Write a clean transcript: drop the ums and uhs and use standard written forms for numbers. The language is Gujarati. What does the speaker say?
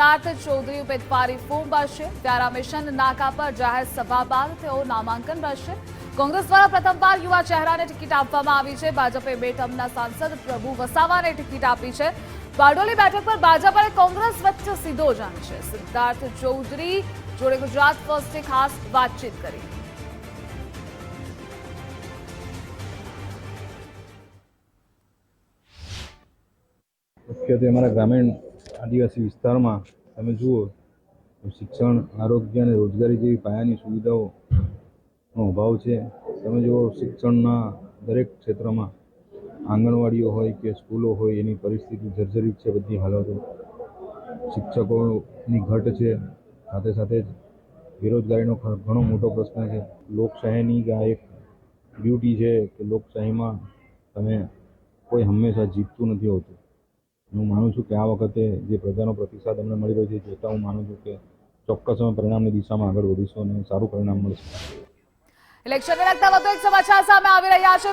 સિદ્ધાર્થ ચૌધરી ઉમેદવારી ફોર્મ ભરશે। વ્યારા મિશન નાકા પર જાહેર સભા બાદ તેઓ નામાંકન ભરશે। કોંગ્રેસ દ્વારા પ્રથમવાર યુવા ચહેરાને ટિકિટ આપવામાં આવી છે। ભાજપે બેટમના સાંસદ પ્રભુ વસાવાને ટિકિટ આપી છે। બારડોલી બેઠક પર ભાજપ અને કોંગ્રેસ વચ્ચે સીધો જંગ છે। સિદ્ધાર્થ ચૌધરી જોડે ગુજરાત ફર્સ્ટે ખાસ વાતચીત કરી। મુખ્યત્વે અમારા ગ્રામીણ આદિવાસી વિસ્તારમાં તમે જુઓ તો શિક્ષણ, આરોગ્ય અને રોજગારી જેવી પાયાની સુવિધાઓનો અભાવ છે। તમે જુઓ શિક્ષણના દરેક ક્ષેત્રમાં આંગણવાડીઓ હોય કે સ્કૂલો હોય એની પરિસ્થિતિ જર્જરિત છે। બધી હાલતો શિક્ષકોની ઘટ છે, સાથે સાથે જ બેરોજગારીનો ઘણો મોટો પ્રશ્ન છે। લોકશાહીની આ એક ડ્યુટી છે કે લોકશાહીમાં તમે કોઈ હંમેશા જીતતું નથી હોતું। હું માનું છું કે આ વખતે જે પ્રજાનો પ્રતિસાદ અમને મળી રહ્યો છે જોતાં હું માનું છું કે ચોક્કસ અમે પરિણામની દિશામાં આગળ વધીશું અને સારું પરિણામ મળશે। ઇલેક્શનને લગતા વધુ એક સમાચાર સામે આવી રહ્યા છે।